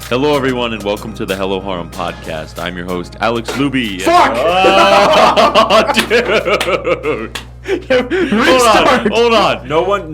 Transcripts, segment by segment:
Hello, everyone, and welcome to the Harem Podcast. I'm your host, Alex Luby. Fuck! Oh, dude! Hold on.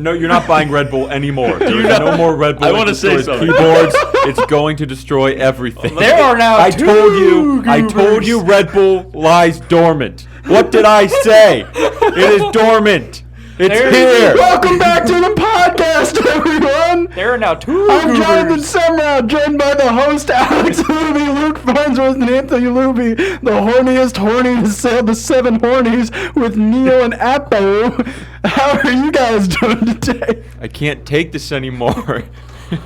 No, you're not buying Red Bull anymore. There's no more Red Bull. I want to say something. Keyboards. It's going to destroy everything. There are now I told you Red Bull lies dormant. What did I say? It is dormant. It's here. Welcome back to the podcast, everyone. There are now two I'm Jonathan goobers. Semrau, joined by the host, Alex Luby, Luke Farnsworth, and Anthony Luby, the horniest horny to sail the seven hornies with Neil and Appo. How are you guys doing today? I can't take this anymore.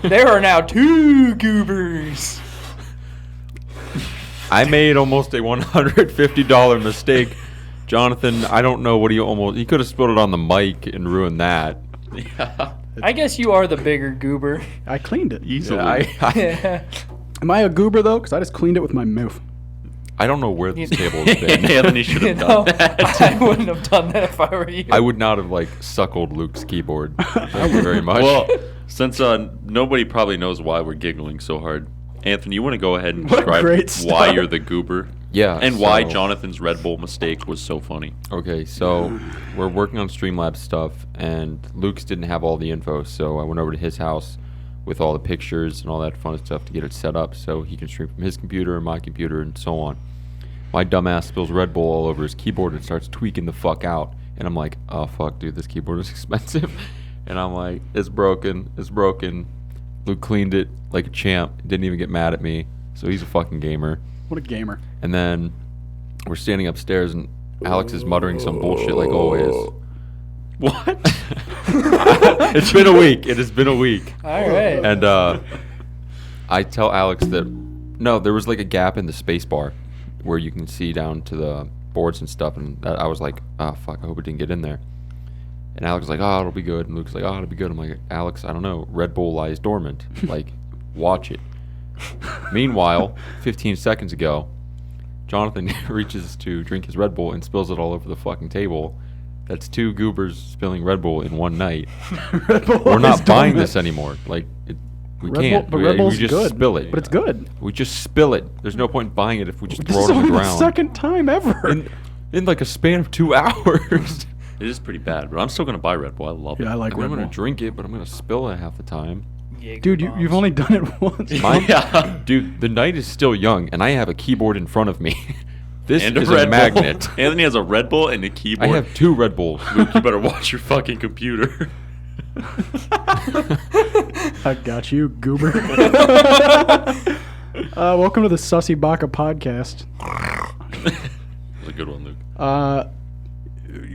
There are now two goobers. I made almost a $150 mistake. Jonathan, I don't know what he could have spilled it on the mic and ruined that. Yeah. I guess you are the bigger goober. I cleaned it. Easily. Am I a goober, though? Because I just cleaned it with my mouth. I don't know where this table has been. Anthony should have done that. I wouldn't have done that if I were you. I would not have, suckled Luke's keyboard. Thank you very much. Well, since nobody probably knows why we're giggling so hard, Anthony, you want to go ahead and describe why you're the goober? Yeah. And why Jonathan's Red Bull mistake was so funny. Okay, so we're working on Streamlabs stuff, and Luke's didn't have all the info, so I went over to his house with all the pictures and all that fun stuff to get it set up so he can stream from his computer and my computer and so on. My dumbass spills Red Bull all over his keyboard and starts tweaking the fuck out. And I'm like, oh, fuck, dude, this keyboard is expensive. And I'm like, it's broken. Luke cleaned it like a champ. Didn't even get mad at me. So he's a fucking gamer. What a gamer. And then we're standing upstairs and Alex is muttering some bullshit like always. What? It's been a week. It has been a week. All right. And I tell Alex that, no, there was like a gap in the space bar where you can see down to the boards and stuff. And I was like, oh, fuck, I hope it didn't get in there. And Alex was like, oh, it'll be good. And Luke's like, oh, it'll be good. I'm like, Alex, I don't know. Red Bull lies dormant. Like, watch it. Meanwhile, 15 seconds ago, Jonathan reaches to drink his Red Bull and spills it all over the fucking table. That's two goobers spilling Red Bull in one night. We're not buying this anymore. We can't. But Red Bull's we just good. Spill it. But it's good. We just spill it. There's no point in buying it if we just This throw is it on the only ground. the second time ever. In like a span of 2 hours. It is pretty bad, but I'm still going to buy Red Bull. I love it. Yeah, I like I'm Red Bull. going to drink it, but I'm going to spill it half the time. Dude, you've only done it once. Dude, the night is still young, and I have a keyboard in front of me. This and is a Red magnet. Bull. Anthony has a Red Bull and a I keyboard. have 2 Red Bulls. Luke, you better watch your fucking computer. I got you, goober. Welcome to the Sussy Baka podcast. That's a good one, Luke.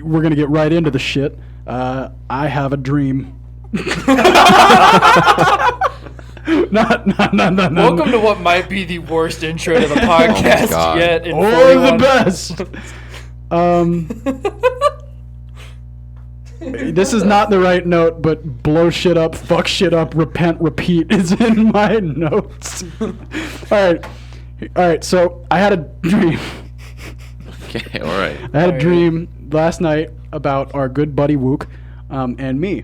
We're going to get right into the shit. I have a dream. Welcome to what might be the worst intro to the podcast God. yet. In Or 41. the best. This is not the right note, but blow shit up, fuck shit up, repent, repeat is in my notes. All right. So I had a dream. Okay, all right. I had a dream last night about our good buddy Wook and me.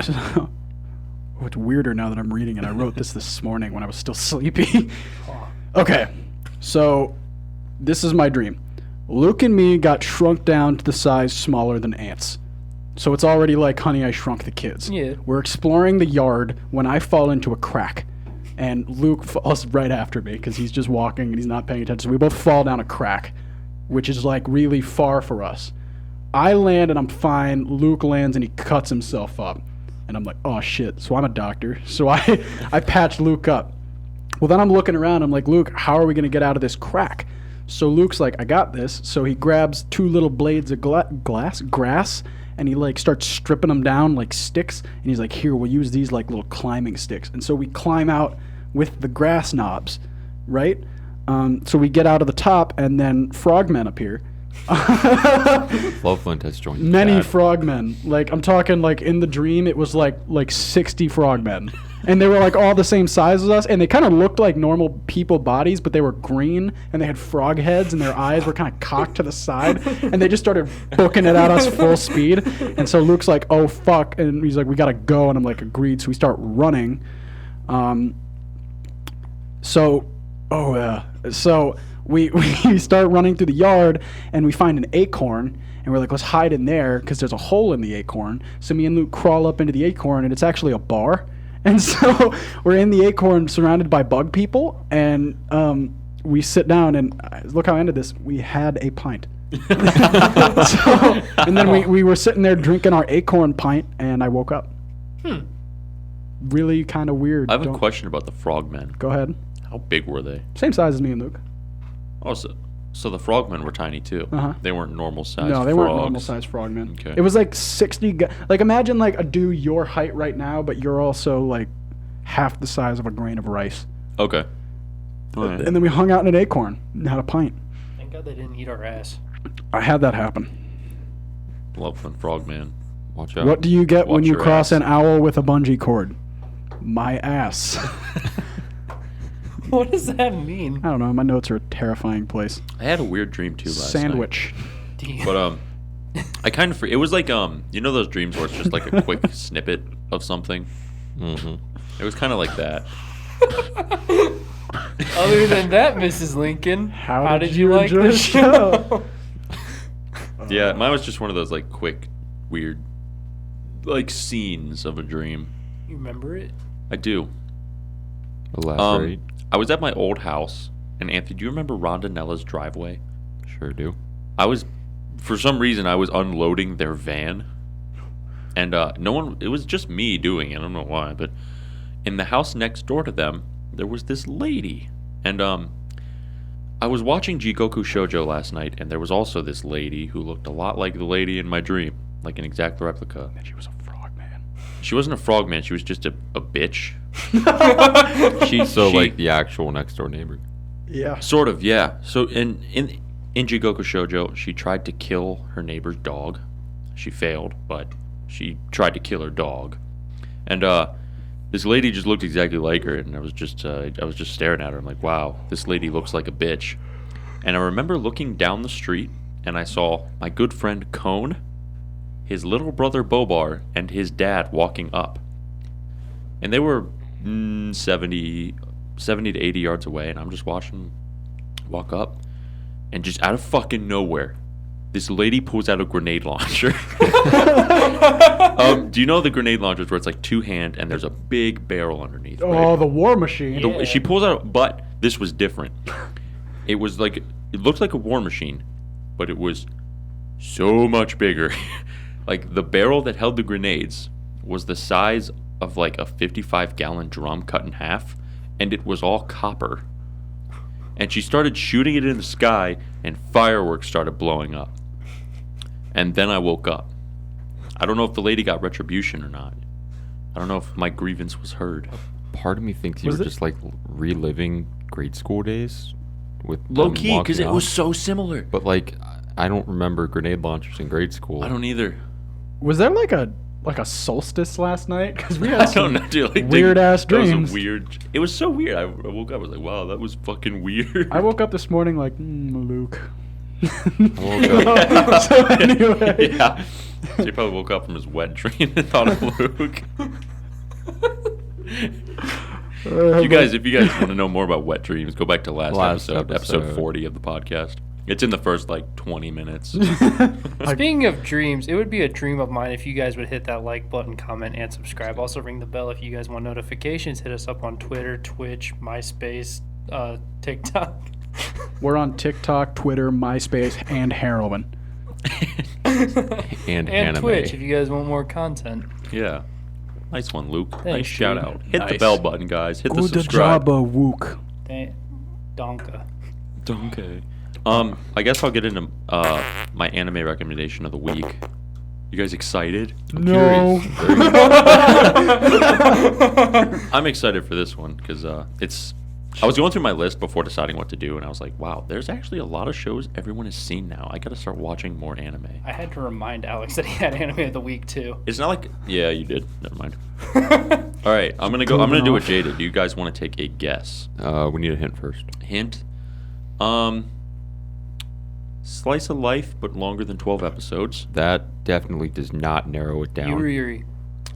So, it's weirder now that I'm reading it. I wrote this morning when I was still sleepy. Okay, so this is my dream. Luke and me got shrunk down to the size smaller than ants. So it's already like Honey, I Shrunk the Kids. Yeah. We're exploring the yard when I fall into a crack. And Luke falls right after me because he's just walking and he's not paying attention. So we both fall down a crack, which is like really far for us. I land and I'm fine. Luke lands and he cuts himself up. And I'm like, oh shit. So I'm a doctor. So I patch Luke up. Well, then I'm looking around. I'm like, Luke, how are we going to get out of this crack? So Luke's like, I got this. So he grabs 2 little blades of grass, and he like starts stripping them down like sticks. And he's like, here, we'll use these like little climbing sticks. And so we climb out with the grass knobs, right? So we get out of the top, and then frogmen appear. Loveland has joined. Many frogmen. Like, I'm talking like in the dream, it was like 60 frogmen. And they were like all the same size as us, and they kind of looked like normal people bodies, but they were green, and they had frog heads, and their eyes were kind of cocked to the side, and they just started booking it at us full speed. And so Luke's like, oh fuck, and he's like, we gotta go, and I'm like, agreed. So we start running. So we start running through the yard, and we find an acorn, and we're like, let's hide in there because there's a hole in the acorn. So me and Luke crawl up into the acorn, and it's actually a bar. And so we're in the acorn surrounded by bug people, and we sit down, and look how I ended this. We had a pint. And then we were sitting there drinking our acorn pint, and I woke up. Really kind of weird. I have a question about the frogmen. Go ahead. How big were they? Same size as me and Luke. Oh, so the frogmen were tiny too. They weren't normal sized. No, they weren't normal sized frogmen. Okay. It was like 60. Like imagine like a dude your height right now, but you're also like half the size of a grain of rice. Okay. Right. And then we hung out in an acorn and had a pint. Thank God they didn't eat our ass. I had that happen. Love when frogman. Watch out. What do you get when Watch you your cross ass. an owl with a bungee cord? My ass. What does that mean? I don't know. My notes are a terrifying place. I had a weird dream too last Sandwich. night. But I kind of it was like you know those dreams where it's just like a quick snippet of something. Mm-hmm. It was kind of like that. Other than that, Mrs. Lincoln, how did you like enjoy the show? Yeah, mine was just one of those like quick, weird, like scenes of a dream. You remember it? I do. Elaborate. I was at my old house, and Anthony, do you remember Rondanella's driveway? Sure do. For some reason, I was unloading their van, and it was just me doing it. I don't know why, but in the house next door to them, there was this lady, and I was watching Jigoku Shoujo last night, and there was also this lady who looked a lot like the lady in my dream, like an exact replica. And she was a frog man. She wasn't a frogman, she was just a bitch. So like the actual next door neighbor. Yeah. Sort of, yeah. So in Jigoku Shoujo, she tried to kill her neighbor's dog. She failed, but she tried to kill her dog. And this lady just looked exactly like her, and I was just staring at her. I'm like, wow, this lady looks like a bitch. And I remember looking down the street, and I saw my good friend Cone, his little brother Bobar, and his dad walking up. And they were 70 to 80 yards away, and I'm just watching walk up, and just out of fucking nowhere, this lady pulls out a grenade launcher. Do you know the grenade launchers where it's like two-hand and there's a big barrel underneath? Oh, the war machine. Yeah. She pulls out, but this was different. It was like, it looked like a war machine, but it was so much bigger. Like the barrel that held the grenades was the size of like a 55-gallon drum cut in half, and it was all copper. And she started shooting it in the sky, and fireworks started blowing up. And then I woke up. I don't know if the lady got retribution or not. I don't know if my grievance was heard. Part of me thinks you were just like reliving grade school days with Low them key, because walking it out. was so similar. But like, I don't remember grenade launchers in grade school. I don't either. Was there like a solstice last night? Because we had I don't some know, dude. Like, weird ass that was dreams. a weird. It was so weird. I woke up. I was like, "Wow, that was fucking weird." I woke up this morning like, Luke. woke up. So anyway. Yeah. So he probably woke up from his wet dream and thought of Luke. If you guys want to know more about wet dreams, go back to last episode 40 of the podcast. It's in the first like 20 minutes. Speaking of dreams, it would be a dream of mine if you guys would hit that like button, comment, and subscribe. Also ring the bell if you guys want notifications. Hit us up on Twitter, Twitch, MySpace, TikTok. We're on TikTok, Twitter, MySpace, and heroin. and and anime. Twitch if you guys want more content. Yeah. Nice one, Luke. Thanks, nice shout dude. out. Hit the Nice. bell button, guys. Hit the Good subscribe. job, Wook. Donka. Okay. I guess I'll get into my anime recommendation of the week. You guys excited? No. I'm excited for this one because I was going through my list before deciding what to do, and I was like, wow, there's actually a lot of shows everyone has seen now. I got to start watching more anime. I had to remind Alex that he had anime of the week too. It's not like, yeah, you did. Never mind. All right, I'm gonna do a Jada. Do you guys want to take a guess? We need a hint first. Hint. Slice of life, but longer than 12 episodes. That definitely does not narrow it down. Yuri.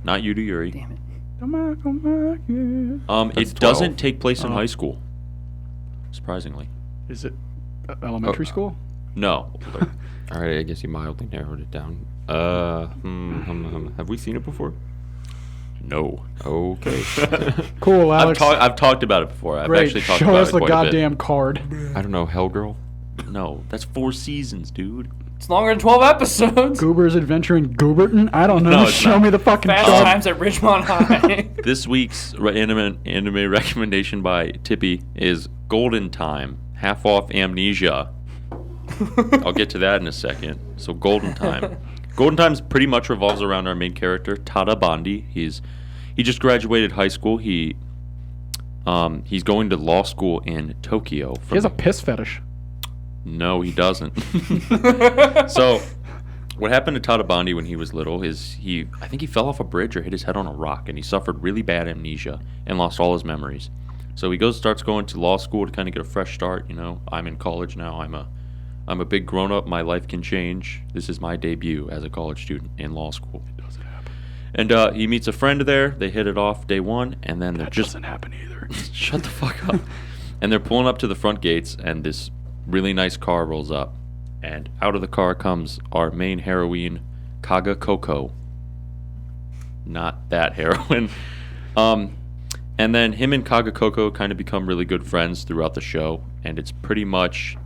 Not Yuri Yuri. Damn it. Come on, yeah. It 12. doesn't take place in high school. surprisingly. Is it elementary school? No. All right, I guess you mildly narrowed it down. Have we seen it before? No. Okay. Cool, Alex. I've talked about it before. I've Great. actually talked Show about us it the quite a bit. goddamn card. I don't know, Hellgirl? No, that's 4 seasons, dude. It's longer than 12 episodes. Goober's Adventure in Gooberton? I don't know. No, it's Show not. me the fucking Fast chart. Times at Ridgemont High. This week's anime recommendation by Tippy is Golden Time, half off Amnesia. I'll get to that in a second. So Golden Time. Golden Time pretty much revolves around our main character, Tada Bandi. He just graduated high school. He's going to law school in Tokyo. He has a piss fetish. No, he doesn't. So, what happened to Tada Bandi when he was little is I think he fell off a bridge or hit his head on a rock, and he suffered really bad amnesia and lost all his memories. So he starts going to law school to kind of get a fresh start. You know, I'm in college now. I'm a big grown up. My life can change. This is my debut as a college student in law school. It doesn't happen. And he meets a friend there. They hit it off day one, and then they're just doesn't happen either. shut the fuck up. And they're pulling up to the front gates, and this really nice car rolls up, and out of the car comes our main heroine, Kaga Koko. Not that heroine. And then him and Kaga Koko kind of become really good friends throughout the show, and it's pretty much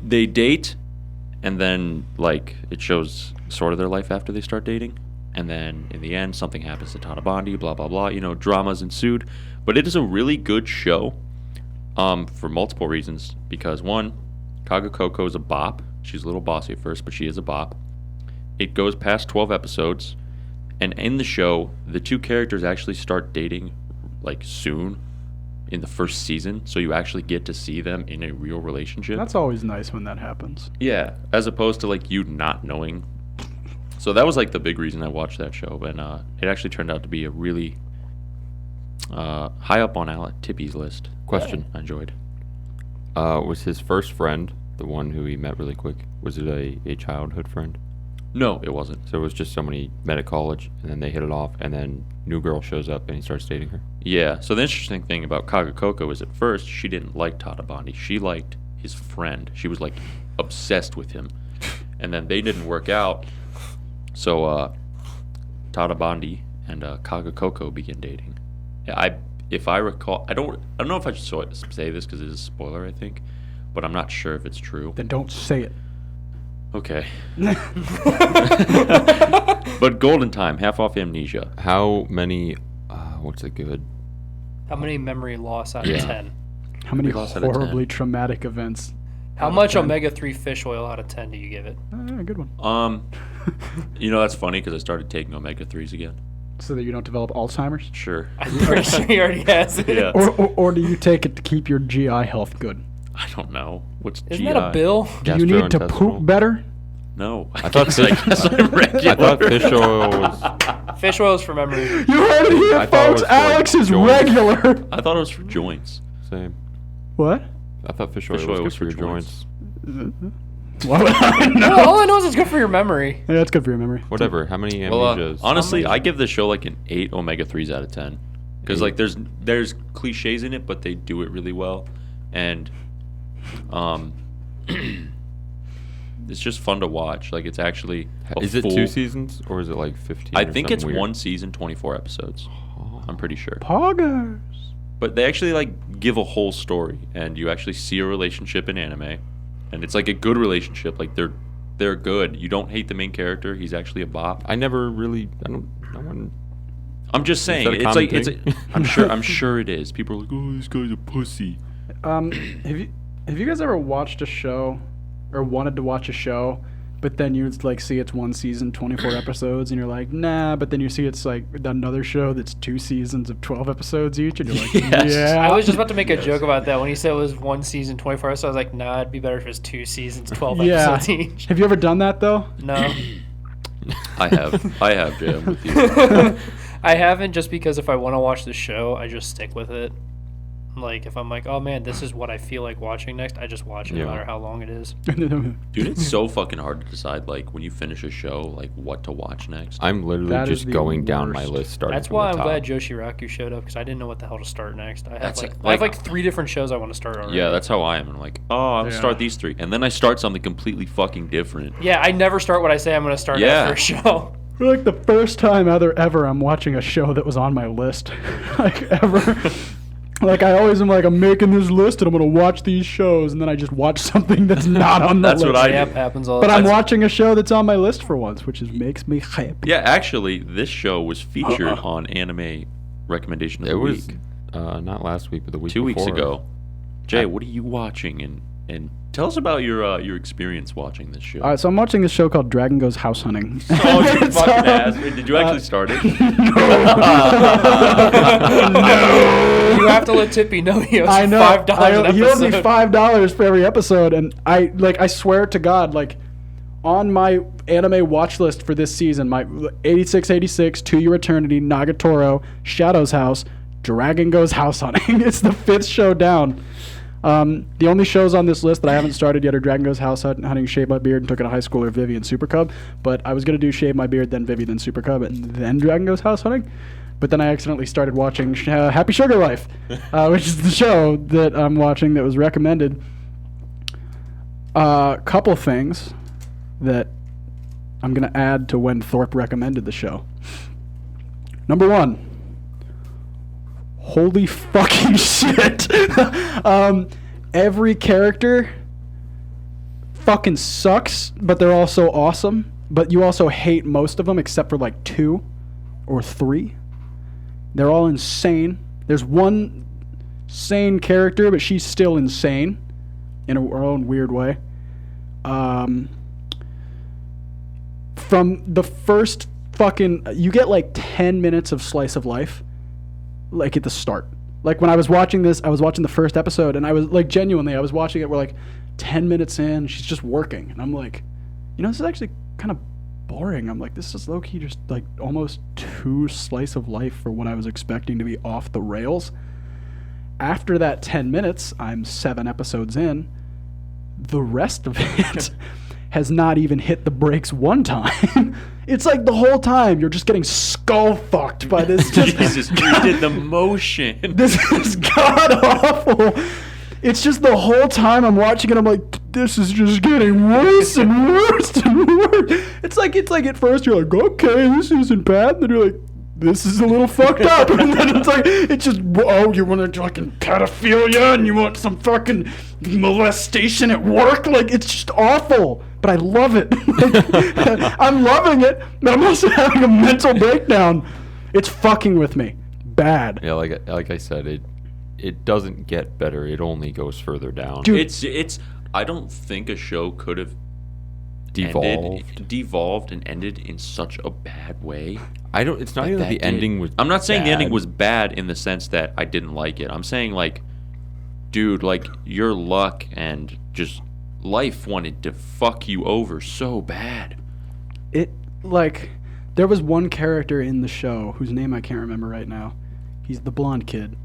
they date, and then like it shows sort of their life after they start dating, and then in the end something happens to Tada Bandi, blah blah blah. You know, dramas ensued, but it is a really good show. For multiple reasons, because one, Kaga Koko is a bop. She's a little bossy at first, but she is a bop. It goes past 12 episodes, and in the show, the two characters actually start dating like soon in the first season, so you actually get to see them in a real relationship. That's always nice when that happens. Yeah, as opposed to like you not knowing. So that was like the big reason I watched that show, and it actually turned out to be a really high up on Tippy's list. Question. I enjoyed. Was his first friend the one who he met really quick? Was it a childhood friend? No, it wasn't. So it was just someone he met at college, and then they hit it off, and then new girl shows up, and he starts dating her? Yeah, so the interesting thing about Kaga Koko is at first she didn't like Tada Bandi. She liked his friend. She was like obsessed with him. And then they didn't work out. So Tada Bandi and Kaga Koko began dating. If I recall, I don't know if I should say this because it is a spoiler, I think, but I'm not sure if it's true. Then don't say it. Okay. But Golden Time, half off Amnesia. How many, what's it good? How many memory loss out of 10? How many We lost out of 10. horribly traumatic events? How much omega-3 fish oil out of 10 do you give it? Good one. You know, that's funny because I started taking omega-3s again. So that you don't develop Alzheimer's? Sure. I'm pretty sure he already has it. Yeah. Or do you take it to keep your GI health good? I don't know. What's Isn't GI? that a bill? Do you need to Gastrointestinal. poop better? No. I thought I'm regular. I thought fish oil was. Fish oil is for memory. You heard it here, I thought it folks. was for, like, Alex is joints. regular. I thought it was for joints. Same. What? I thought fish oil Fish was oil good was for your for joints. Why would I know? Well, all I know is it's good for your memory. Yeah, that's good for your memory. Whatever. How many Well, amnesias? honestly, I give this show like an 8 omega-3s out of 10. Because like there's cliches in it, but they do it really well. And it's just fun to watch. Like it's actually Is it 2 seasons or is it like 15? I or think something it's weird? 1 season, 24 episodes. I'm pretty sure. Poggers. But they actually like give a whole story, and you actually see a relationship in anime, and it's like a good relationship. Like they're good. You don't hate the main character. He's actually a bop. I never really. I don't. No one. I'm just saying. that a It's common like it's. thing? I'm sure it is. People are like, oh, this guy's a pussy. Have you guys ever watched a show or wanted to watch a show, but then you like see it's 1 season, 24 episodes, and you're like, nah, but then you see it's like another show that's 2 seasons of 12 episodes each, and you're like, Yes. yeah. I was just about to make a joke about that when he said it was 1 season, 24 episodes. I was like, nah, it'd be better if it was 2 seasons, 12 Yeah. episodes each. Have you ever done that though? No. I have, Jay. I'm with you. I haven't, just because if I want to watch the show, I just stick with it. Like, if I'm like, oh man, this is what I feel like watching next, I just watch it no matter how long it is. Dude, it's so fucking hard to decide, like, when you finish a show, like, what to watch next. I'm literally just going down my list starting That's from why the I'm top. glad Yoshiraku showed up, because I didn't know what the hell to start next. I have like 3 different shows I want to start already. Yeah, that's how I am. I'm like, oh, I'll start these 3. And then I start something completely fucking different. Yeah, I never start what I say I'm going to start after a show. For like the first time ever, I'm watching a show that was on my list, like ever. Like I always am like, I'm making this list and I'm gonna watch these shows, and then I just watch something that's not on the list. That's what I do. Yep, happens all the But time. I'm watching a show that's on my list for once, which makes me happy. Yeah, actually, this show was featured on Anime Recommendation of the was Week not last week, but the week 2 weeks before. ago. Jay, what are you watching? And tell us about your experience watching this show. All right, so I'm watching this show called Dragon Goes House Hunting. Oh, you It's, fucking ass. Wait, did you actually start it? You have to let Tippy know he owes I know. $5 an He owes me episode. $5 for every episode, and I swear to God, like on my anime watch list for this season, my 8686, To Your Eternity, Nagatoro, Shadow's House, Dragon Goes House Hunting. It's the 5th show down. The only shows on this list that I haven't started yet are Dragon Goes House Hunting, Shave My Beard, and Took It a High Schooler, Vivi, and Super Cub. But I was going to do Shave My Beard, then Vivi, then Super Cub, and then Dragon Goes House Hunting. But then I accidentally started watching Happy Sugar Life, which is the show that I'm watching that was recommended. Couple things that I'm going to add to when Thorpe recommended the show. Number 1. Holy fucking shit. Every character fucking sucks, but they're also awesome. But you also hate most of them except for like 2 or 3. They're all insane. There's one sane character, but she's still insane in her own weird way. From the first fucking... You get like 10 minutes of slice of life. Like at the start. Like when I was watching this, I was watching the first episode, and I was like, genuinely, I was watching it, we're like 10 minutes in, she's just working, and I'm like, you know, this is actually kind of boring. I'm like, this is low-key just like almost too slice of life for what I was expecting to be off the rails. After that 10 minutes, I'm 7 episodes in. The rest of it has not even hit the brakes one time. It's like the whole time you're just getting skull fucked by this. Jesus, you did the motion. This is god awful. It's just the whole time I'm watching it, I'm like, this is just getting worse and worse and worse. It's like at first you're like, okay, this isn't bad. And then you're like, this is a little fucked up. And then it's like, it's just, oh, you want to fucking pedophilia and you want some fucking molestation at work? Like, it's just awful. But I love it. I'm loving it, but I'm also having a mental breakdown. It's fucking with me. Bad. Yeah, like I said, it doesn't get better. It only goes further down. Dude. It's. I don't think a show could have devolved and ended in such a bad way. It's not even that the ending was. I'm not saying the ending bad. was bad in the sense that I didn't like it. I'm saying like, dude, like your luck and just life wanted to fuck you over so bad. It, like, there was one character in the show whose name I can't remember right now. He's the blonde kid.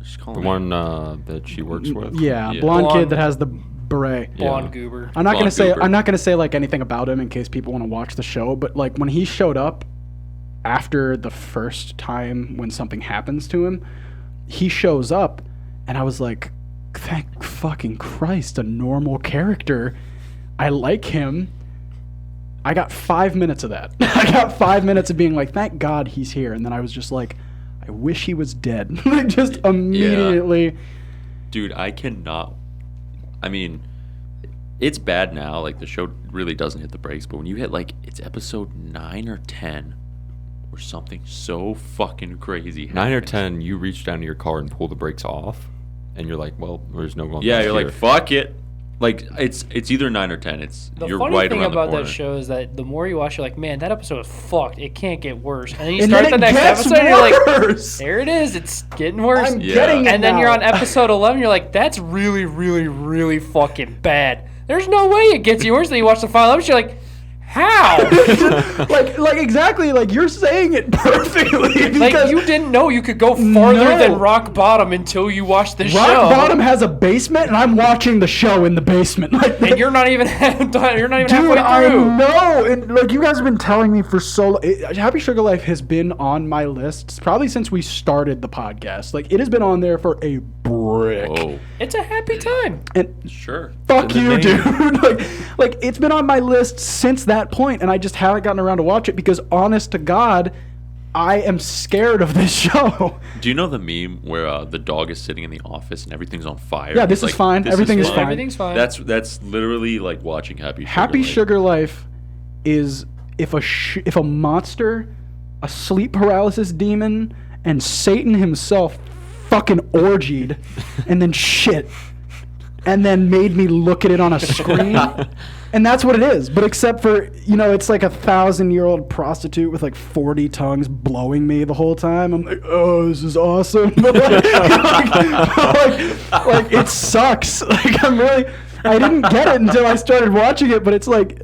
Just call The him one that she works with. Yeah, Yeah. blonde Blonde. kid that has the beret. Blonde Yeah. goober. I'm not Blonde goober. I'm not gonna say like anything about him in case people want to watch the show, but like when he showed up after the first time when something happens to him, he shows up and I was like, thank fucking Christ, a normal character. I like him. I got 5 minutes of that. I got 5 minutes of being like, thank God he's here. And then I was just like, I wish he was dead. Like just immediately. Dude, I cannot. I mean, it's bad now. Like the show really doesn't hit the brakes, but when you hit like it's episode 9 or 10, where something so fucking crazy happens. 9 or 10, you reach down to your car and pull the brakes off, and you're like, well, there's no going Yeah, back you're here. like fuck it. Like it's either 9 or 10. The You're funny right thing around about the that corner. show is that the more you watch, you're like, man, that episode is fucked. It can't get worse. And then you And start then the it next gets episode, and you're like, worse. there it is. It's getting worse. I'm Yeah. getting it And then you're now. on episode 11, you're like, that's really, really, really fucking bad. There's no way it gets you worse. Then you watch the final episode, you're like, How? like exactly, like you're saying it perfectly. Like Because you didn't know you could go farther No. than rock bottom until you watched the show. Rock Bottom has a basement, and I'm watching the show in the basement. Like, And you're not even halfway dude, through. I know, and like you guys have been telling me for so long. Happy Sugar Life has been on my list probably since we started the podcast. Like it has been on there for a brick. Oh, It's a happy time. And sure. fuck In the you, name. dude. like it's been on my list since that point, and I just haven't gotten around to watch it because, honest to God, I am scared of this show. Do you know the meme where the dog is sitting in the office and everything's on fire? Yeah, He's this is fine. Everything is fine. Everything's fine. That's literally like watching Happy Sugar Happy Life. Sugar Life is if a monster, a sleep paralysis demon, and Satan himself fucking orgied and then shit and then made me look at it on a screen. And that's what it is. But except for, it's like a 1,000-year-old prostitute with like 40 tongues blowing me the whole time. I'm like, oh, this is awesome. But like, it sucks. Like I didn't get it until I started watching it, but it's like,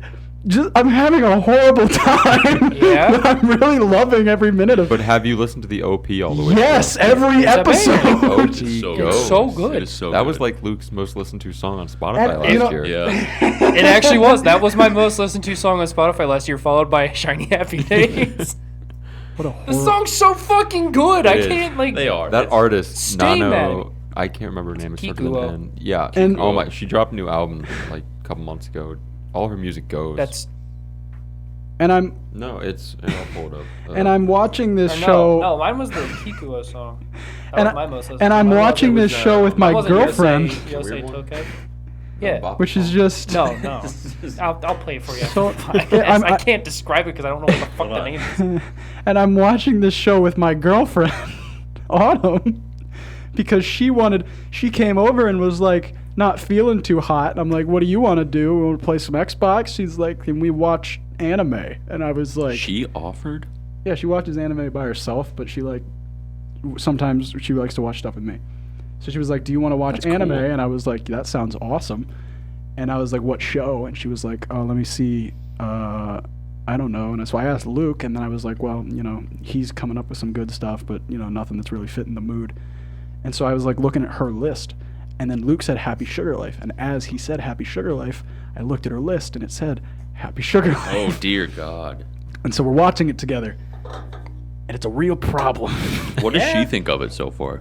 I'm having a horrible time. Yeah. But I'm really loving every minute of it. But have you listened to the OP all the way? Yes, through? every It's amazing. episode. OP So goes. good. so good. It is so That good. was like Luke's most listened to song on Spotify And, last you know- year. Yeah. It actually was. That was my most listened to song on Spotify last year, followed by Shiny Happy Days. What a The horror. song's so fucking good. I It is. can't like. They are. That It's- artist, Stay Nano, mad. I can't remember her name. It started with Kikuo. an N. Yeah. And- Oh my, she dropped a new album like a couple months ago. All her music goes. That's And I'm No, it's. I'll pull it up. and I'm watching this or show. No, mine was the Kikuo song. That And was I- my most listened. and I'm Mine watching wasn't- this show with my mine wasn't girlfriend, Yosei Weird one? Tokei. Yeah. which is just No. I'll play it for you. So- After the podcast. yeah, I can't describe it because I don't know what the fuck the name is. and I'm watching this show with my girlfriend, Autumn, because she came over and was like not feeling too hot. And I'm like, what do you want to do? We want to play some Xbox? She's like, can we watch anime? And I was like, She offered? yeah, she watches anime by herself, but sometimes she likes to watch stuff with me. So she was like, do you want to watch That's anime? cool. And I was like, that sounds awesome. And I was like, what show? And she was like, oh, let me see. I don't know. And so I asked Luke, and then I was like, well, he's coming up with some good stuff, but, nothing that's really fitting the mood. And so I was like looking at her list, and then Luke said Happy Sugar Life. And as he said Happy Sugar Life, I looked at her list, and it said Happy Sugar Life. Oh, dear God. And so we're watching it together. And it's a real problem. What does she think of it so far?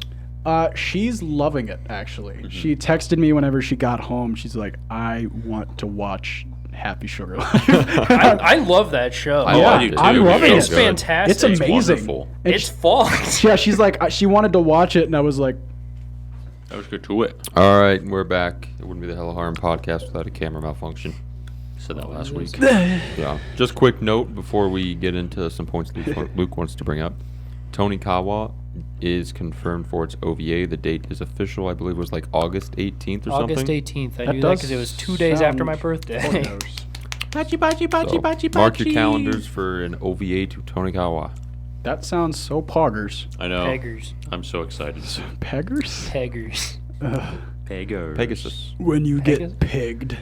She's loving it, actually. Mm-hmm. She texted me whenever she got home. She's like, I want to watch Happy Sugar Life. I love that show. I yeah, loved it, too. I'm loving It's it. good. fantastic. It's amazing. wonderful. And It's fucked. yeah, she's like, she wanted to watch it, and I was like, That was good to it. All right, we're back. It wouldn't be the Hella Harem podcast without a camera malfunction. Said that last week. Yeah. Just quick note before we get into some points Luke wants to bring up. Tony Kawa is confirmed for its OVA. The date is official. I believe it was like August 18th or August something. 18th. I That knew that does because it was 2 days after my sound birthday. So, mark your calendars for an OVA to Tony Kawa. That sounds so poggers. I know. Peggers. I'm so excited. Peggers? Peggers. Peggers. Pegasus. When you Pegasus? get pegged.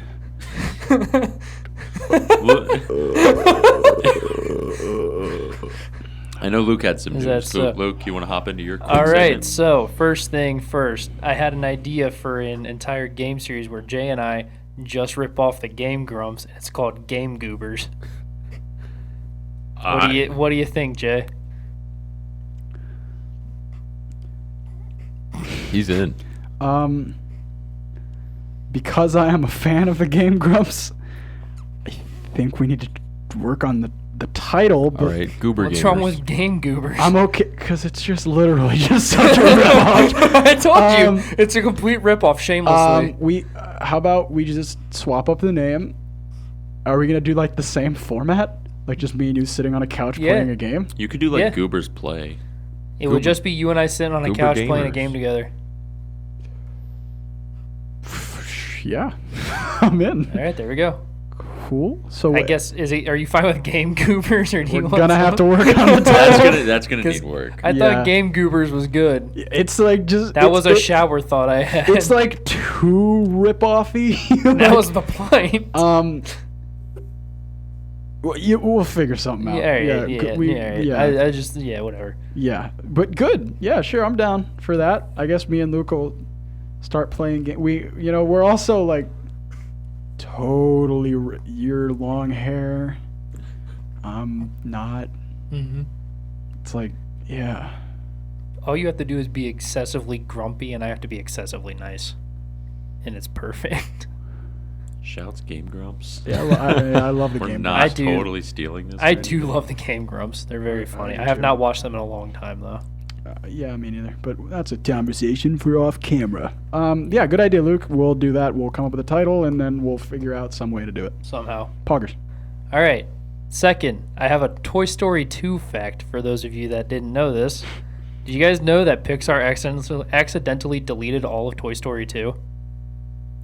I know Luke had some Is news. that so? Luke, you want to hop into your quick All right, segment? so first thing first, I had an idea for an entire game series where Jay and I just rip off the Game Grumps, and it's called Game Goobers. What do you think, Jay? He's in. Because I am a fan of the Game Grumps, I think we need to work on the title, but All right, Goober What's Gamers. wrong with Game Goobers? I'm okay, because it's just literally just such a ripoff. I told Um, you, it's a complete ripoff, shamelessly. How about we just swap up the name? Are we gonna do like the same format, like just me and you sitting on a couch Yeah. playing a game? You could do like Yeah. Goobers Play. It would just be you and I sitting on a Goober couch playing a Gamers. game together. Yeah, I'm in. All right, there we go. Cool. So I guess are you fine with Game Goobers, or do you we're want gonna have to some- work on the That's title. that's gonna 'Cause need work. I Yeah. thought Game Goobers was good. It's like just That was a it's- shower thought I had. It's like too rip-offy. that was the point. We'll figure something out. Whatever. Yeah, but good. Yeah, sure, I'm down for that. I guess me and Luke will start playing game. We're also like totally year-long hair. I'm not. Mm-hmm. It's like, yeah. All you have to do is be excessively grumpy, and I have to be excessively nice, and it's perfect. Shouts Game Grumps. Yeah, I love the We're game. not totally stealing this. I do love the Game Grumps. They're very funny. I have not watched them in a long time, though. Yeah, me neither. But that's a conversation for off camera. Yeah, good idea, Luke. We'll do that. We'll come up with a title, and then we'll figure out some way to do it. Somehow. Poggers. All right. Second, I have a Toy Story 2 fact for those of you that didn't know this. Did you guys know that Pixar accidentally deleted all of Toy Story 2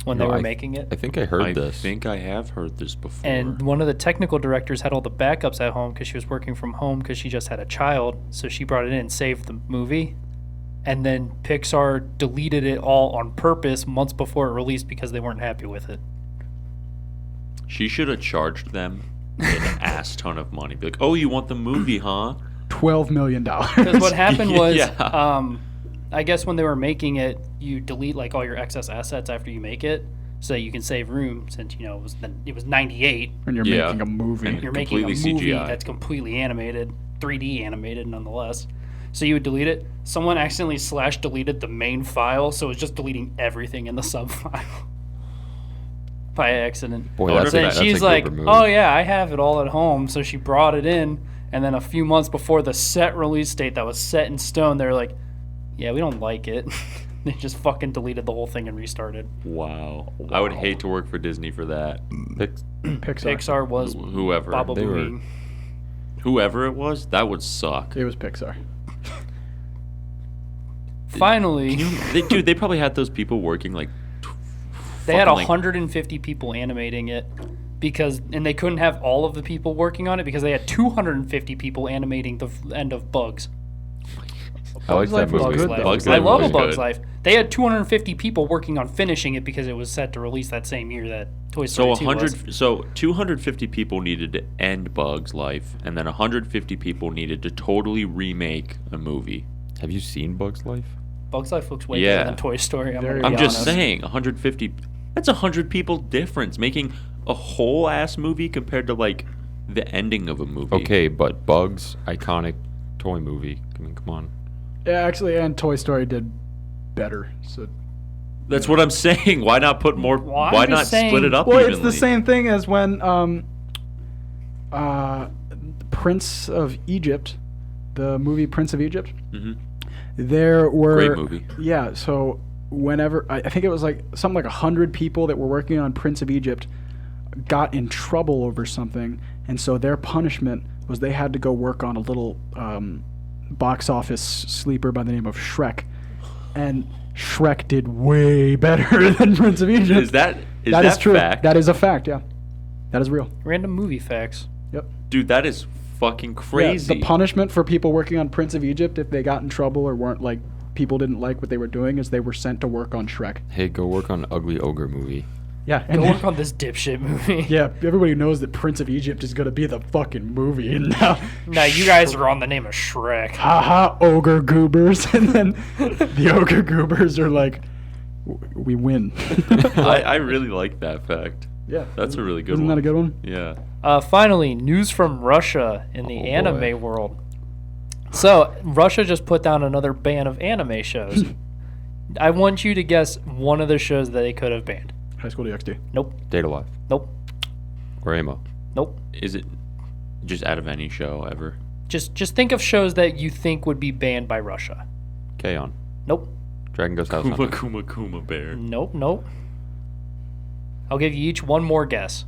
when they were making it? I think I heard this. I think I have heard this before. And one of the technical directors had all the backups at home because she was working from home because she just had a child. So she brought it in and saved the movie. And then Pixar deleted it all on purpose months before it released because they weren't happy with it. She should have charged them an ass ton of money. Be like, oh, you want the movie, huh? $12 million. Because what happened was, Yeah. I guess when they were making it, you delete like all your excess assets after you make it, so that you can save room. Since it was 98, And you're making a movie. And you're making a movie completely CGI. that's completely animated, 3D animated nonetheless. So you would delete it. Someone accidentally /deleted the main file, so it's just deleting everything in the sub file by accident. Boy, that's And a she's good like, remove. "Oh yeah, I have it all at home." So she brought it in, and then a few months before the set release date that was set in stone, they're like, "Yeah, we don't like it." They just fucking deleted the whole thing and restarted. Wow. I would hate to work for Disney for that. Pixar was Whoever. Baba They were- Booey. Whoever it was, that would suck. It was Pixar. Finally, They probably had those people working like. they had fucking, like, 150 people animating it and they couldn't have all of the people working on it because they had 250 people animating the end of Bugs. I like that Life was movie. good, Life. though. Bugs I Life love was A Bug's good. Life. They had 250 people working on finishing it because it was set to release that same year that Toy Story 2 was. So 250 people needed to end Bug's Life, and then 150 people needed to totally remake a movie. Have you seen Bug's Life? Bugs Life looks way Yeah. better than Toy Story. I'm just saying, 150. That's 100 people difference making a whole ass movie compared to like the ending of a movie. Okay, but Bugs, iconic toy movie. I mean, come on. Yeah, actually, and Toy Story did better. So, That's what I'm saying. Why not put more? Well, I'm why just not saying- split it up well, evenly? it's the same thing as when Prince of Egypt, the movie Prince of Egypt. Mhm. There were Great movie. Yeah, so whenever I think it was like something like 100 people that were working on Prince of Egypt got in trouble over something, and so their punishment was they had to go work on a little box office sleeper by the name of Shrek, and Shrek did way better than Prince of Egypt. Is that That is true. fact? That is a fact. Yeah, that is real. Random movie facts. Yep. Dude, that is fucking crazy. Yeah, the punishment for people working on Prince of Egypt, if they got in trouble or weren't like people didn't like what they were doing, is they were sent to work on Shrek. Hey, go work on Ugly Ogre movie. Yeah, Go work on this dipshit movie. yeah. Everybody knows that Prince of Egypt is gonna be the fucking movie, and now, Now you guys are on the name of Shrek. haha, ogre goobers, and then the ogre goobers are like, we win. I really like that fact. Yeah, That's a really good Isn't one. that a good one? Yeah. Finally, news from Russia in the Oh, anime boy. world. So, Russia just put down another ban of anime shows. I want you to guess one of the shows that they could have banned. High School DxD. Nope. Data Life. Nope. Or Amo. Nope. Is it just out of any show ever? Just think of shows that you think would be banned by Russia. K-On. Nope. Dragon Ghost House Kuma Hunter. Kuma Kuma Bear. Nope. Nope. I'll give you each one more guess.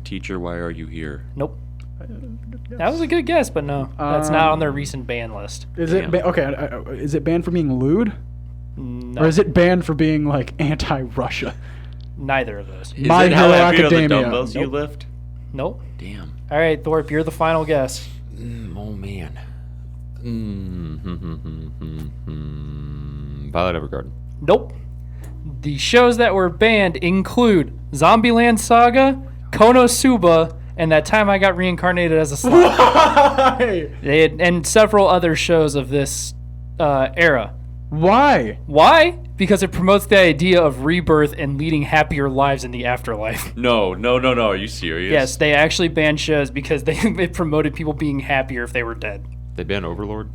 Teacher, why are you here? Nope. That was a good guess, but no. That's not on their recent ban list. Is it okay? Is it banned for being lewd, No. or is it banned for being like anti-Russia? Neither of those. Is My it how Hero heavy are the Academia. dumbbells you Nope. lift? Nope. Damn. All right, Thorpe, you're the final guess. Oh, man. Violet Evergarden. Nope. the shows that were banned include Zombieland Saga, Konosuba, and that time I got reincarnated as a slime. Why? And several other shows of this era. Why? Why? Because it promotes the idea of rebirth and leading happier lives in the afterlife. No. Are you serious? Yes, they actually banned shows because it promoted people being happier if they were dead. They banned Overlord.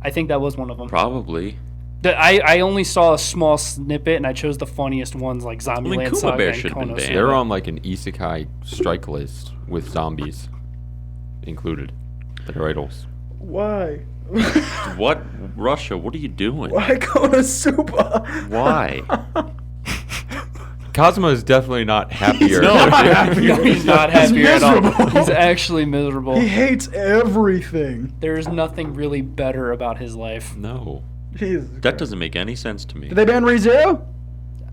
I think that was one of them. Probably. I only saw a small snippet, and I chose the funniest ones, like Zombieland Kuma Saga Bear and should've been Konosuba. banned. They're on like an isekai strike list with zombies included. Their idols. Why? What? Russia, what are you doing? Why Konosuba? Why? Cosmo is definitely not happier. No. No, he's not happier at all. miserable. He's actually miserable. He hates everything. There is nothing really better about his life. No. Jesus. That doesn't make any sense to me. Did they ban ReZero?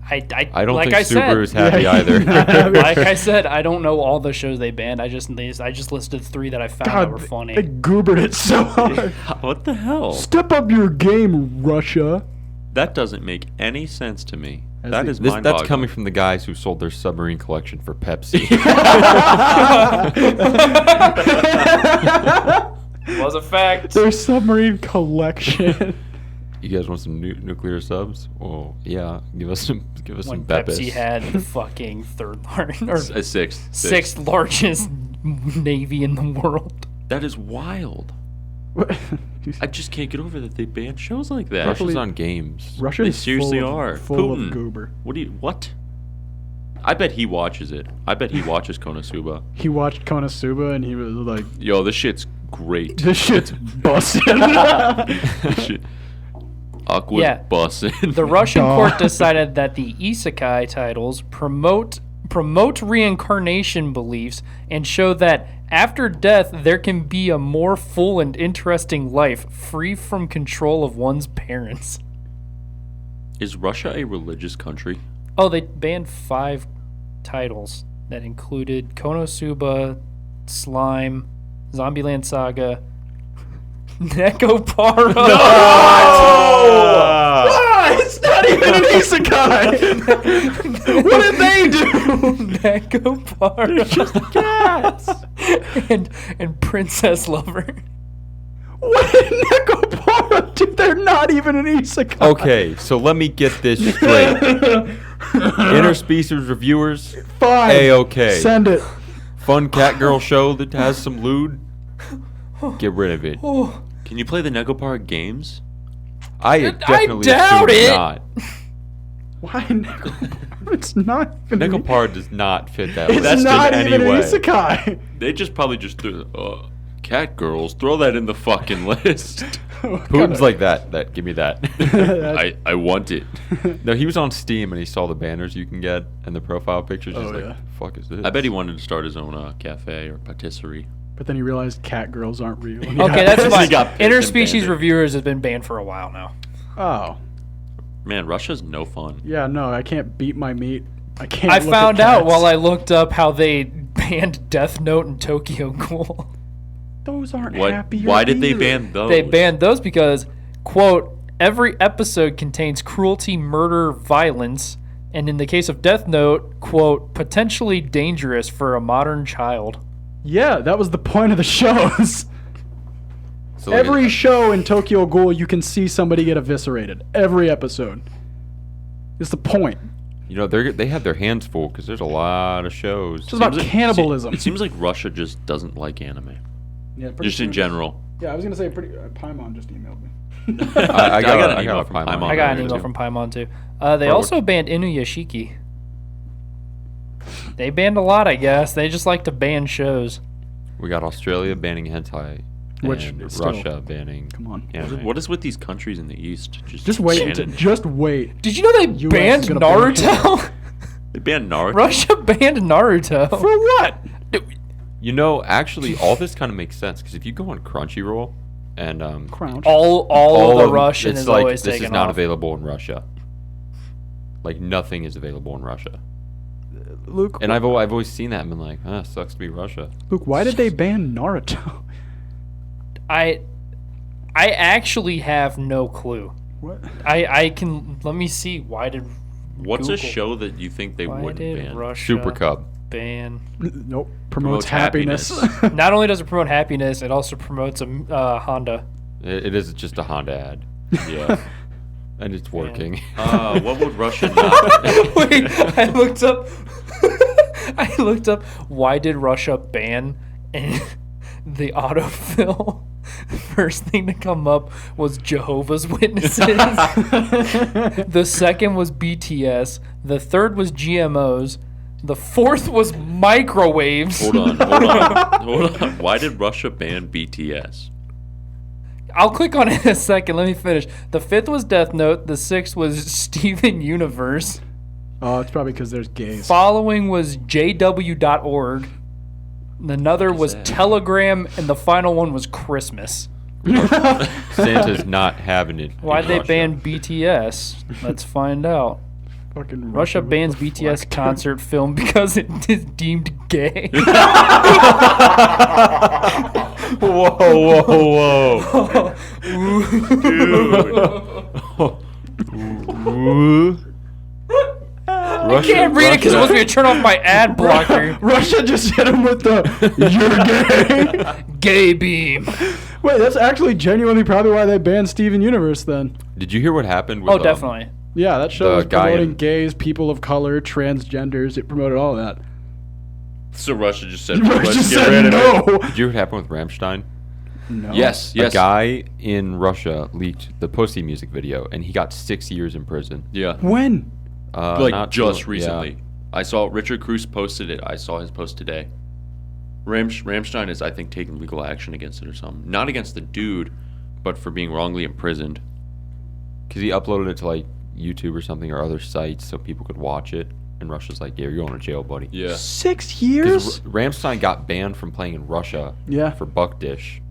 I I don't like think I said, Subaru's happy Yeah, either. like I said, I don't know all the shows they banned. I just listed 3 that I found that were funny. They goobered it so hard. What the hell? Step up your game, Russia. That doesn't make any sense to me. That's That the- is That's mind-boggling. coming from the guys who sold their submarine collection for Pepsi. Was a fact. Their submarine collection. You guys want some nuclear subs? Oh yeah, give us some When Beppis. Pepsi had the fucking third largest or A sixth. sixth largest navy in the world. That is wild. I just can't get over that they banned shows like that. Russia's on games. Russia They is seriously full of, are. full Putin. of goober. What? I bet he watches it. I bet he watches Konosuba. He watched Konosuba and he was like, Yo, this shit's great. "This shit's busting." This shit. Aqua's Yeah. bussin'. The Russian Duh. court decided that the Isekai titles promote reincarnation beliefs and show that after death there can be a more full and interesting life, free from control of one's parents. Is Russia a religious country? Oh, they banned 5 titles that included Konosuba, Slime, Zombieland Saga, Nekopara. Ah, it's not even an isekai. What did they do? Nekopara. Just cats. and Princess Lover. What did Nekopara do? They're not even an isekai. Okay, so let me get this straight. Interspecies reviewers, Fine. A-okay. Send it. Fun cat girl show that has some lewd, get rid of it. Oh, Can you play the Negopar games? I definitely doubt assume it. not. Why Nekopara? It's not even an Negopar does not fit that It's list not in even any an way. isekai. They just probably just threw cat girls. Throw that in the fucking list. Putin's like that. Give me that. I want it. No, he was on Steam and he saw the banners you can get and the profile pictures. He's Oh, like, yeah. "Fuck is this?" I bet he wanted to start his own cafe or patisserie. But then he realized cat girls aren't real. okay, that's He fine. got pissed and Interspecies banned it. reviewers has been banned for a while now. Oh. Man, Russia's no fun. Yeah, no, I can't beat my meat. I can't I look found at out cats. while I looked up how they banned Death Note and Tokyo Ghoul. Those aren't What? happier Why did they either. ban those? They banned those because, quote, every episode contains cruelty, murder, violence, and in the case of Death Note, quote, potentially dangerous for a modern child. Yeah, that was the point of the shows. So Every show in Tokyo Ghoul, you can see somebody get eviscerated. Every episode. It's the point. you know, they have their hands full because there's a lot of shows. It's about Seems like- cannibalism. It seems like Russia just doesn't like anime. Yeah, Just in general. Yeah, I was gonna say pretty. Paimon just emailed me. I got an a email from from Paimon. Paimon. I got an there, email too. from Paimon too. They also banned Inuyashiki. They banned a lot, I guess. They just like to ban shows. We got Australia banning hentai, Which and is still- Russia banning. Come on. anime. What is with these countries in the East? Just wait. Shannon. Just wait. Did you know they US banned is gonna ban Naruto? They banned Naruto. Russia banned Naruto. For what? You know, actually, all this kind of makes sense because if you go on Crunchyroll and Crouch. All of the of- Russian it's is like always this taken is not off. available in Russia. Like nothing is available in Russia, Luke. and I've always seen that and been like, sucks to be Russia. Luke, why did they ban Naruto? I actually have no clue. What? I can let me see. Why did What's a Google. show that you think they Why wouldn't did ban? Russia Super Cub. ban? Nope. Promotes Promotes happiness. Not only does it promote happiness, it also promotes a Honda. It is just a Honda ad, Yeah. and it's working. What would Russia not? Wait, I looked up. I looked up. Why did Russia ban the autofill? First thing to come up was Jehovah's Witnesses. The second was BTS. The third was GMOs. The fourth was microwaves. Hold on. Why did Russia ban BTS? I'll click on it in a second. Let me finish. The fifth was Death Note. The sixth was Steven Universe. Oh, it's probably because there's gays. Following was JW.org. Another was that? Telegram, and the final one was Christmas. Santa's not having it. Why'd in they Russia. ban BTS? Let's find out. Fucking Russia with bans the BTS flag. concert film because it is deemed gay. Whoa! Dude. I can't read it because it wants me to turn off my ad blocker. Russia just hit him with the "you're gay." Gay beam. Wait, that's actually genuinely probably why they banned Steven Universe then. Did you hear what happened with? Oh, definitely. Yeah, that show The was guy promoting in- gays, people of color, transgenders. It promoted all that. So Russia just said, Russia let's get said rid of it. no. Did you hear what happened with Rammstein? No. Yes, A yes. guy in Russia leaked the Pussy music video, and he got 6 years in prison. Yeah. When? Like Not just too- recently. yeah. I saw Richard Cruz posted it. I saw his post today. Rammstein is, I think, taking legal action against it or something. Not against the dude, but for being wrongly imprisoned. Because he uploaded it to like YouTube or something or other sites so people could watch it. And Russia's like, yeah, you're going to jail, buddy. Yeah. 6 years? Because Rammstein got banned from playing in Russia Yeah. for Buck Dish.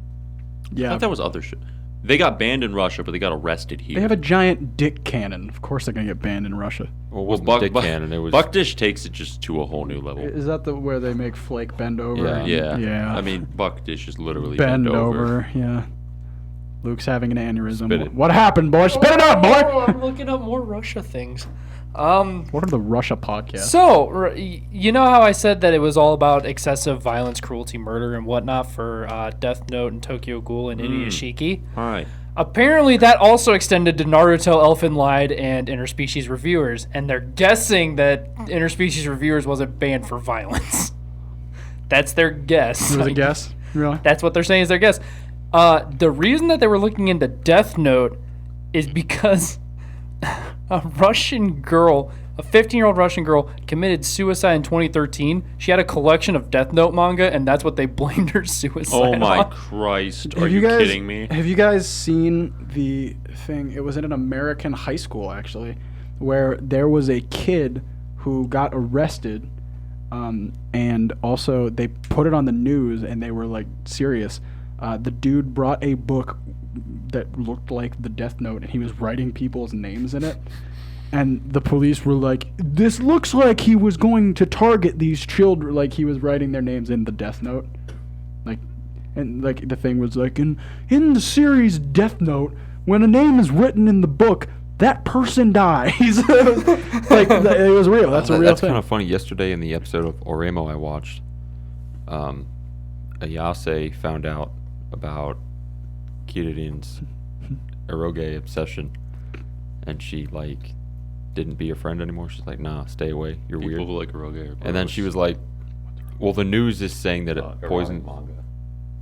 I Yeah. thought that was other shit. They got banned in Russia, but they got arrested here. They have a giant dick cannon. Of course they're going to get banned in Russia. Well, it wasn't Dick Cannon. It was Buck Dish takes it just to a whole new level. Is that the where they make Flake bend over? Yeah. and- Yeah. Yeah. I mean, Buck Dish is literally bend over. Yeah. Luke's having an aneurysm. Spit it. What happened, boy? Spit it out, boy! Oh, I'm looking up more Russia things. What are the Russia podcasts? So, you know how I said that it was all about excessive violence, cruelty, murder, and whatnot for Death Note and Tokyo Ghoul and Inuyashiki? All right. Apparently, that also extended to Naruto, Elfen Lied, and Interspecies Reviewers, and they're guessing that Interspecies Reviewers wasn't banned for violence. That's their guess. It was a guess? Really? That's what they're saying is their guess. The reason that they were looking into Death Note is because a Russian girl, a 15-year-old Russian girl, committed suicide in 2013. She had a collection of Death Note manga, and that's what they blamed her suicide Oh my on. Christ. Are Have you guys, kidding me? Have you guys seen the thing? It was in an American high school, actually, where there was a kid who got arrested, and also they put it on the news, and they were like serious. The dude brought a book that looked like the Death Note, and he was writing people's names in it. And the police were like, "This looks like he was going to target these children." Like he was writing their names in the Death Note, like, and like the thing was like, in the series Death Note, when a name is written in the book, that person dies. Like it was real. That's a real That's thing. kind of funny. Yesterday in the episode of Oremo I watched, Ayase found out about Kiririn's eroge obsession, and she like didn't be a friend anymore. She's like, nah, stay away. You're People weird. who like eroge are And then she gross. was like, well, the news is saying that it poisoned. manga.